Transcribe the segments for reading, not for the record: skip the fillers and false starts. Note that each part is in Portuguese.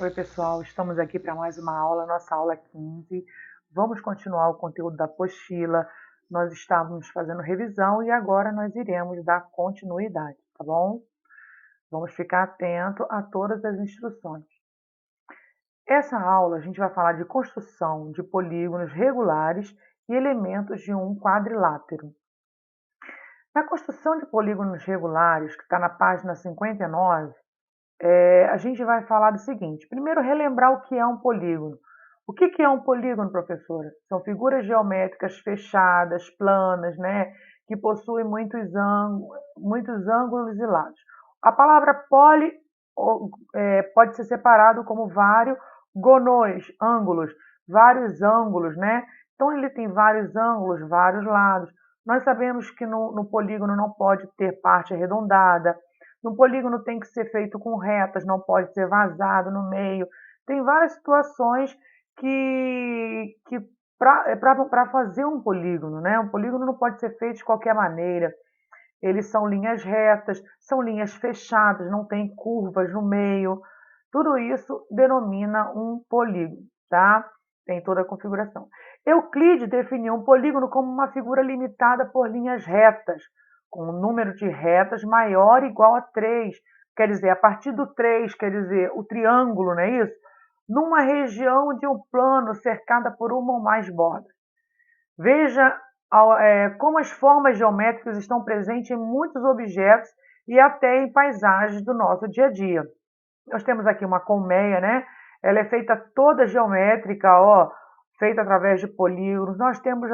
Oi, pessoal, estamos aqui para mais uma aula, nossa aula 15. Vamos continuar o conteúdo da apostila. Nós estávamos fazendo revisão e agora nós iremos dar continuidade, tá bom? Vamos ficar atento a todas as instruções. Essa aula a gente vai falar de construção de polígonos regulares e elementos de um quadrilátero. Na construção de polígonos regulares, que está na página 59, a gente vai falar do seguinte: primeiro, relembrar o que é um polígono. O que é um polígono, professora? São figuras geométricas fechadas, planas, né, que possuem muitos ângulos e lados. A palavra pode ser separado como vários gonôs, ângulos, vários ângulos, né? Então ele tem vários ângulos, vários lados. Nós sabemos que no polígono não pode ter parte arredondada. No polígono tem que ser feito com retas, não pode ser vazado no meio. Tem várias situações que para fazer um polígono, né? Um polígono não pode ser feito de qualquer maneira. Eles são linhas retas, são linhas fechadas, não tem curvas no meio. Tudo isso denomina um polígono, tá? Tem toda a configuração. Euclides definiu um polígono como uma figura limitada por linhas retas, com um número de retas maior ou igual a 3. Quer dizer, a partir do 3, quer dizer, o triângulo, não é isso? Numa região de um plano cercada por uma ou mais bordas. Veja como as formas geométricas estão presentes em muitos objetos e até em paisagens do nosso dia a dia. Nós temos aqui uma colmeia, né? Ela é feita toda geométrica, ó, feita através de polígonos. Nós temos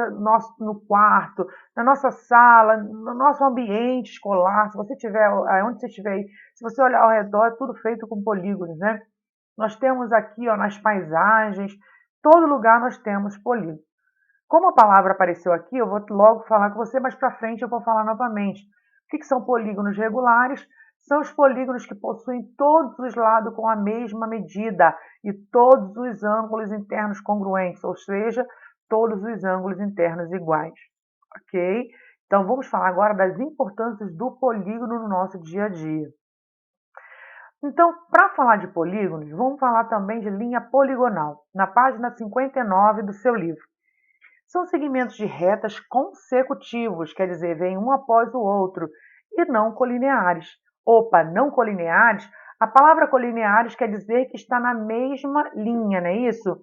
no quarto, na nossa sala, no nosso ambiente escolar. Se você tiver, onde você estiver, se você olhar ao redor, é tudo feito com polígonos, né? Nós temos aqui, ó, nas paisagens, todo lugar nós temos polígonos. Como a palavra apareceu aqui, eu vou logo falar com você, mas para frente eu vou falar novamente. O que são polígonos regulares? São os polígonos que possuem todos os lados com a mesma medida e todos os ângulos internos congruentes, ou seja, todos os ângulos internos iguais. Ok? Então vamos falar agora das importâncias do polígono no nosso dia a dia. Então, para falar de polígonos, vamos falar também de linha poligonal, na página 59 do seu livro. São segmentos de retas consecutivos, quer dizer, vem um após o outro, e não colineares. Opa, não colineares? A palavra colineares quer dizer que está na mesma linha, não é isso?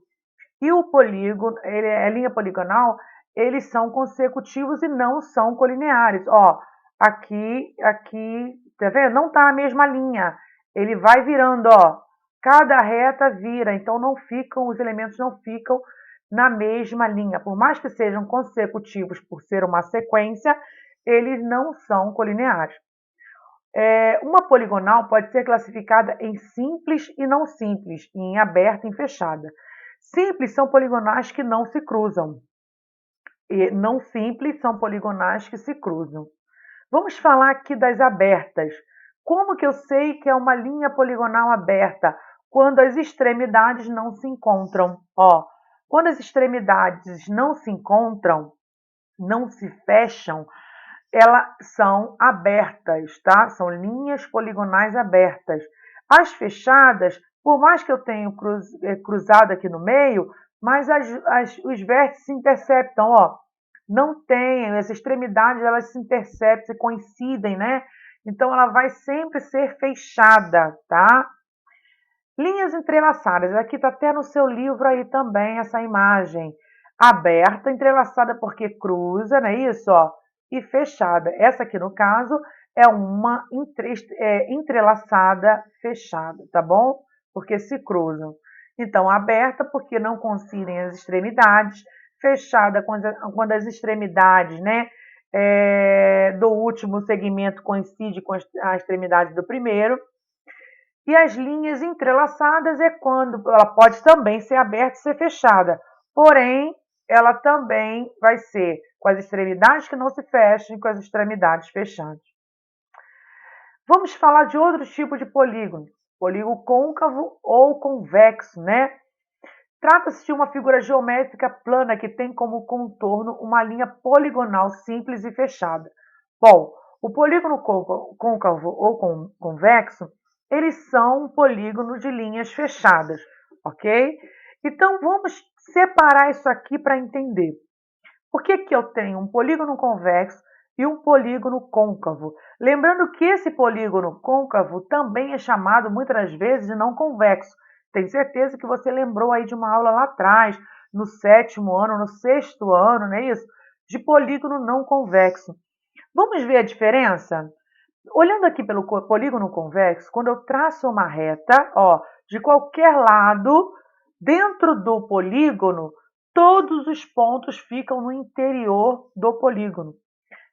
E o polígono, a linha poligonal, eles são consecutivos e não são colineares. Ó, aqui, tá vendo? Não está na mesma linha. Ele vai virando, ó. Cada reta vira, então os elementos não ficam na mesma linha. Por mais que sejam consecutivos por ser uma sequência, eles não são colineares. Uma poligonal pode ser classificada em simples e não simples, em aberta e fechada. Simples são poligonais que não se cruzam. E não simples são poligonais que se cruzam. Vamos falar aqui das abertas. Como que eu sei que é uma linha poligonal aberta? Quando as extremidades não se encontram. Ó, quando as extremidades não se encontram, não se fecham, elas são abertas, tá? São linhas poligonais abertas. As fechadas, por mais que eu tenha cruzado aqui no meio, mas os vértices se interceptam, ó. Não tem, as extremidades elas se interceptam, se coincidem, né? Então ela vai sempre ser fechada, tá? Linhas entrelaçadas, aqui está até no seu livro aí também essa imagem. Aberta, entrelaçada porque cruza, não é isso? Ó, e fechada. Essa aqui, no caso, é uma entrelaçada fechada, tá bom? Porque se cruzam. Então, aberta porque não coincidem as extremidades, fechada quando as extremidades, né, do último segmento coincide com a extremidade do primeiro. E as linhas entrelaçadas é quando ela pode também ser aberta e ser fechada, porém, ela também vai ser com as extremidades que não se fecham e com as extremidades fechadas. Vamos falar de outro tipo de polígono, polígono côncavo ou convexo, né? Trata-se de uma figura geométrica plana que tem como contorno uma linha poligonal simples e fechada. Bom, o polígono côncavo ou convexo eles são um polígono de linhas fechadas, ok? Então, vamos separar isso aqui para entender. Por que que eu tenho um polígono convexo e um polígono côncavo? Lembrando que esse polígono côncavo também é chamado muitas das vezes de não convexo. Tenho certeza que você lembrou aí de uma aula lá atrás, no 7º ano, no 6º ano, não é isso? De polígono não convexo. Vamos ver a diferença? Olhando aqui pelo polígono convexo, quando eu traço uma reta, ó, de qualquer lado, dentro do polígono, todos os pontos ficam no interior do polígono.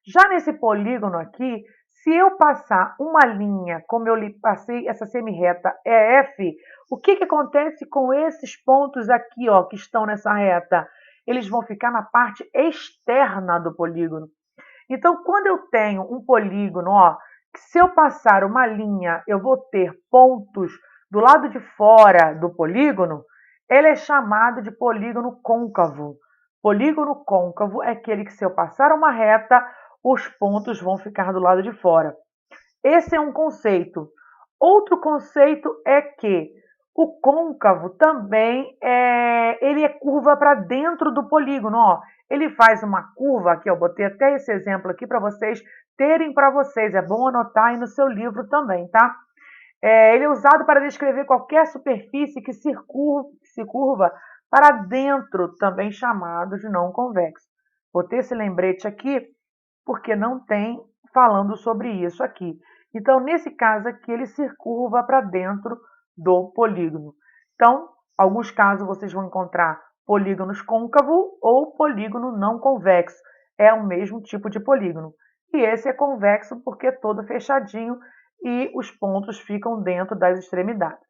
Já nesse polígono aqui, se eu passar uma linha, como eu lhe passei essa semirreta EF, o que acontece com esses pontos aqui, ó, que estão nessa reta? Eles vão ficar na parte externa do polígono. Então, quando eu tenho um polígono, ó, que se eu passar uma linha, eu vou ter pontos do lado de fora do polígono, ele é chamado de polígono côncavo. Polígono côncavo é aquele que, se eu passar uma reta, os pontos vão ficar do lado de fora. Esse é um conceito. Outro conceito é que o côncavo também ele é curva para dentro do polígono. Ó. Ele faz uma curva, aqui eu botei até esse exemplo aqui para vocês terem para vocês. É bom anotar aí no seu livro também, tá? Ele é usado para descrever qualquer superfície que se curva para dentro, também chamado de não convexo. Botei esse lembrete aqui porque não tem falando sobre isso aqui. Então, nesse caso aqui, ele se curva para dentro do polígono. Então, alguns casos vocês vão encontrar polígonos côncavo ou polígono não convexo. É o mesmo tipo de polígono. E esse é convexo porque é todo fechadinho e os pontos ficam dentro das extremidades.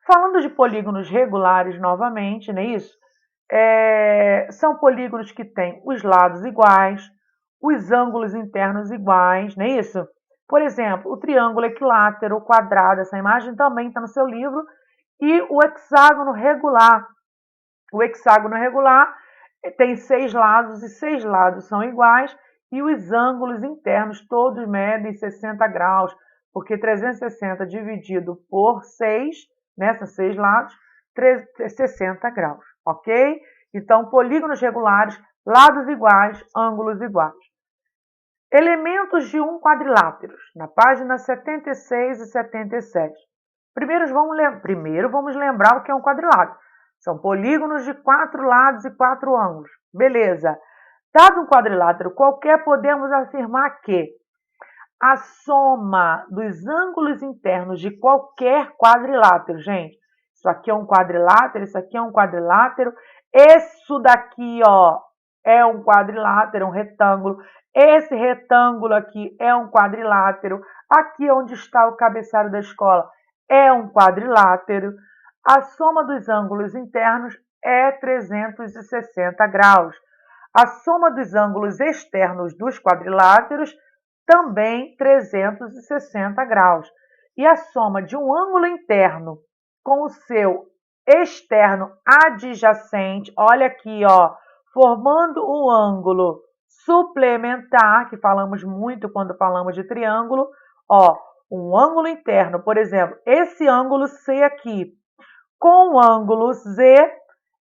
Falando de polígonos regulares novamente, não é isso? São polígonos que têm os lados iguais, os ângulos internos iguais, não é isso? Por exemplo, o triângulo equilátero, o quadrado, essa imagem também está no seu livro, e o hexágono regular. O hexágono regular tem 6 lados e 6 lados são iguais, e os ângulos internos todos medem 60 graus, porque 360 dividido por 6, né, são 6 lados, 60 graus, ok? Então, polígonos regulares, lados iguais, ângulos iguais. Elementos de um quadrilátero, na página 76 e 77. Primeiro vamos lembrar o que é um quadrilátero. São polígonos de 4 lados e 4 ângulos. Beleza. Dado um quadrilátero qualquer, podemos afirmar que a soma dos ângulos internos de qualquer quadrilátero, gente, isso aqui é um quadrilátero, isso aqui é um quadrilátero, isso daqui, ó, é um quadrilátero, um retângulo, esse retângulo aqui é um quadrilátero, aqui onde está o cabeçalho da escola é um quadrilátero, a soma dos ângulos internos é 360 graus. A soma dos ângulos externos dos quadriláteros também 360 graus. E a soma de um ângulo interno com o seu externo adjacente, olha aqui, ó, formando um ângulo suplementar, que falamos muito quando falamos de triângulo, ó, um ângulo interno, por exemplo, esse ângulo C aqui, com o ângulo Z,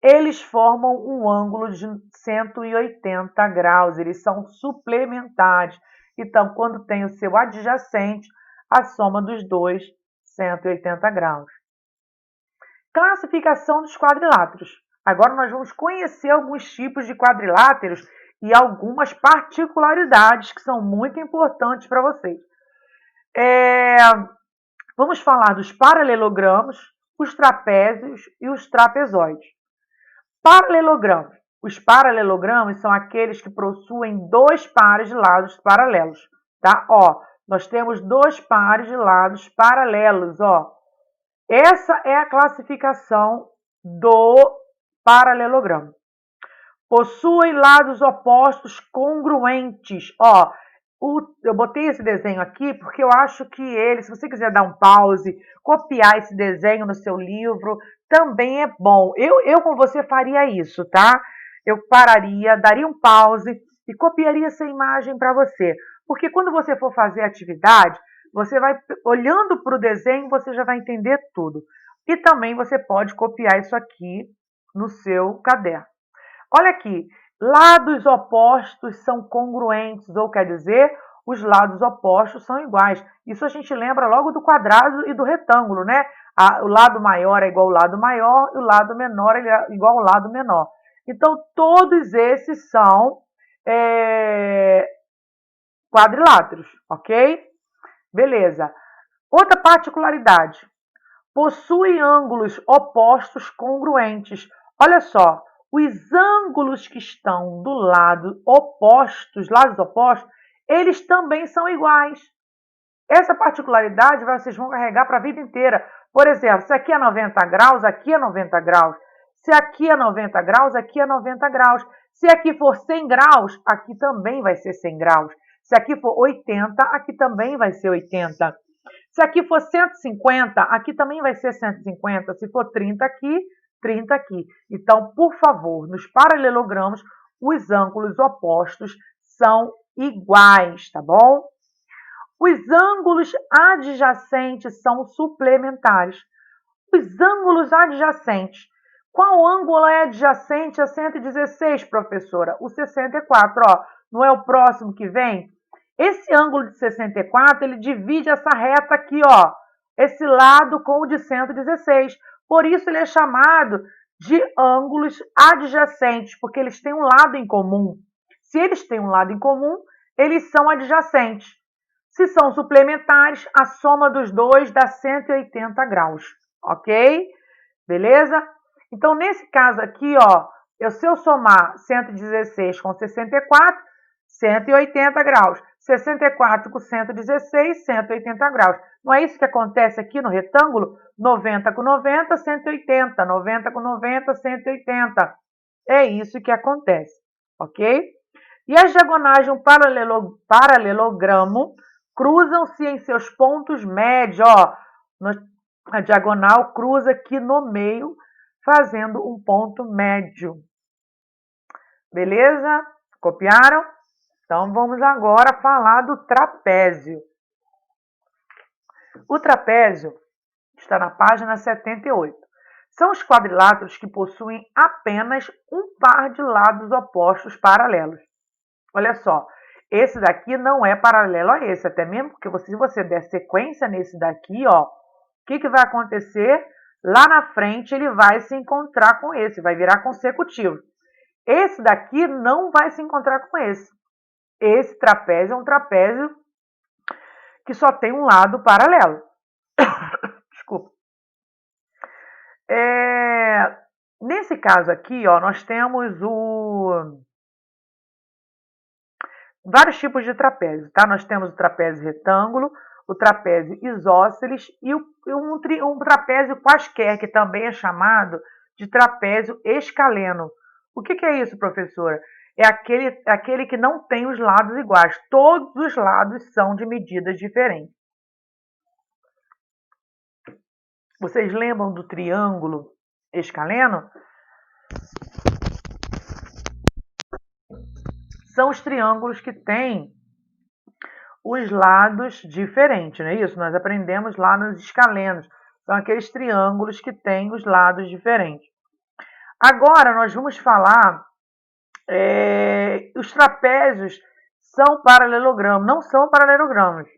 eles formam um ângulo de 180 graus, eles são suplementares. Então, quando tem o seu adjacente, a soma dos dois, 180 graus. Classificação dos quadriláteros. Agora nós vamos conhecer alguns tipos de quadriláteros e algumas particularidades que são muito importantes para vocês. Vamos falar dos paralelogramos, os trapézios e os trapezoides. Paralelogramos. Os paralelogramas são aqueles que possuem 2 pares de lados paralelos, tá? Ó, nós temos 2 pares de lados paralelos, ó. Essa é a classificação do paralelogramo. Possuem lados opostos congruentes, ó. Eu botei esse desenho aqui porque eu acho que ele, se você quiser dar um pause, copiar esse desenho no seu livro, também é bom. Eu com você faria isso, tá? Eu pararia, daria um pause e copiaria essa imagem para você. Porque quando você for fazer a atividade, Você vai, olhando para o desenho, você já vai entender tudo. E também você pode copiar isso aqui no seu caderno. Olha aqui, lados opostos são congruentes, ou quer dizer, os lados opostos são iguais. Isso a gente lembra logo do quadrado e do retângulo, né? O lado maior é igual ao lado maior e o lado menor é igual ao lado menor. Então, todos esses são quadriláteros, ok? Beleza. Outra particularidade, possui ângulos opostos congruentes. Olha só, os ângulos que estão do lado opostos, lados opostos, eles também são iguais. Essa particularidade vocês vão carregar para a vida inteira. Por exemplo, se aqui é 90 graus, aqui é 90 graus. Se aqui é 90 graus, aqui é 90 graus. Se aqui for 100 graus, aqui também vai ser 100 graus. Se aqui for 80, aqui também vai ser 80. Se aqui for 150, aqui também vai ser 150. Se for 30 aqui, 30 aqui. Então, por favor, nos paralelogramos, os ângulos opostos são iguais, tá bom? Os ângulos adjacentes são suplementares. Os ângulos adjacentes. Qual ângulo é adjacente a 116, professora? O 64, ó. Não é o próximo que vem? Esse ângulo de 64, ele divide essa reta aqui, ó. Esse lado com o de 116. Por isso ele é chamado de ângulos adjacentes, porque eles têm um lado em comum. Se eles têm um lado em comum, eles são adjacentes. Se são suplementares, a soma dos dois dá 180 graus, ok? Beleza? Então, nesse caso aqui, ó, se eu somar 116 com 64, 180 graus. 64 com 116, 180 graus. Não é isso que acontece aqui no retângulo? 90 com 90, 180. 90 com 90, 180. É isso que acontece, ok? E as diagonais de um paralelogramo cruzam-se em seus pontos médios. Ó, a diagonal cruza aqui no meio, fazendo um ponto médio. Beleza? Copiaram? Então, vamos agora falar do trapézio. O trapézio está na página 78. São os quadriláteros que possuem apenas um par de lados opostos paralelos. Olha só, esse daqui não é paralelo a esse, até mesmo porque se você der sequência nesse daqui, ó, o que vai acontecer? Lá na frente ele vai se encontrar com esse, vai virar consecutivo. Esse daqui não vai se encontrar com esse. Esse trapézio é um trapézio que só tem um lado paralelo. Desculpa. Nesse caso aqui, ó, nós temos vários tipos de trapézio, tá? Nós temos o trapézio retângulo, o trapézio isósceles e um trapézio quaisquer, que também é chamado de trapézio escaleno. O que é isso, professora? É aquele que não tem os lados iguais. Todos os lados são de medidas diferentes. Vocês lembram do triângulo escaleno? São os triângulos que têm os lados diferentes, não é isso? Nós aprendemos lá nos escalenos. São aqueles triângulos que têm os lados diferentes. Agora nós vamos falar, os trapézios são paralelogramos, não são paralelogramos.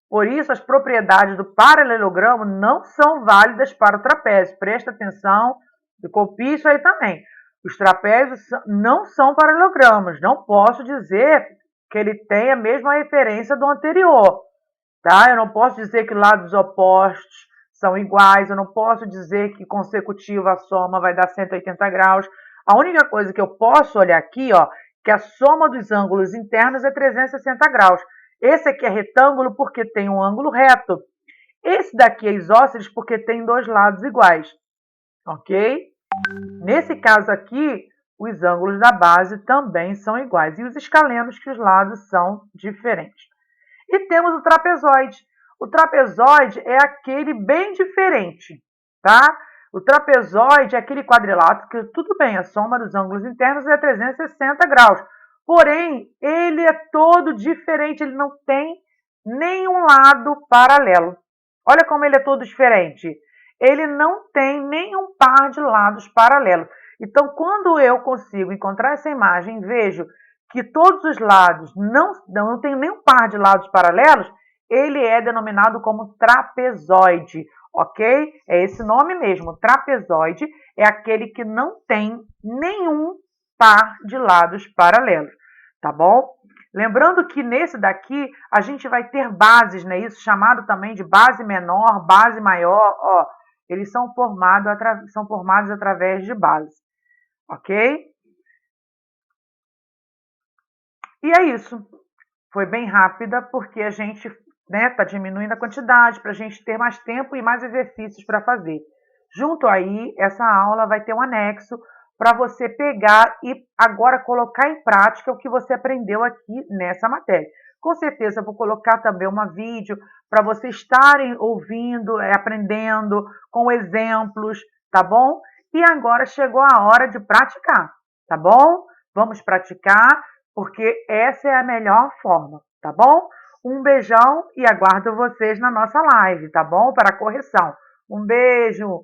Por isso, as propriedades do paralelogramo não são válidas para o trapézio. Presta atenção e copie isso aí também. Os trapézios não são paralelogramos. Não posso dizer que ele tem a mesma referência do anterior. Tá? Eu não posso dizer que lados opostos são iguais. Eu não posso dizer que consecutiva a soma vai dar 180 graus. A única coisa que eu posso olhar aqui, ó, que a soma dos ângulos internos é 360 graus. Esse aqui é retângulo porque tem um ângulo reto. Esse daqui é isósceles porque tem dois lados iguais. Ok? Nesse caso aqui, os ângulos da base também são iguais. E os escalenos, que os lados são diferentes. E temos o trapezoide. O trapezoide é aquele bem diferente, tá? O trapezoide é aquele quadrilátero que, tudo bem, a soma dos ângulos internos é 360 graus. Porém, ele é todo diferente, ele não tem nenhum lado paralelo. Olha como ele é todo diferente. Ele não tem nenhum par de lados paralelos. Então, quando eu consigo encontrar essa imagem, vejo que todos os lados não tem nenhum par de lados paralelos, ele é denominado como trapezoide, ok? É esse nome mesmo, trapezoide, é aquele que não tem nenhum par de lados paralelos, tá bom? Lembrando que nesse daqui a gente vai ter bases, né? Isso chamado também de base menor, base maior, ó. Eles são formados através de bases, ok? E é isso. Foi bem rápida porque a gente está diminuindo a quantidade para a gente ter mais tempo e mais exercícios para fazer. Junto aí, essa aula vai ter um anexo para você pegar e agora colocar em prática o que você aprendeu aqui nessa matéria. Com certeza, eu vou colocar também um vídeo para vocês estarem ouvindo, aprendendo com exemplos, tá bom? E agora chegou a hora de praticar, tá bom? Vamos praticar porque essa é a melhor forma, tá bom? Um beijão e aguardo vocês na nossa live, tá bom? Para a correção. Um beijo!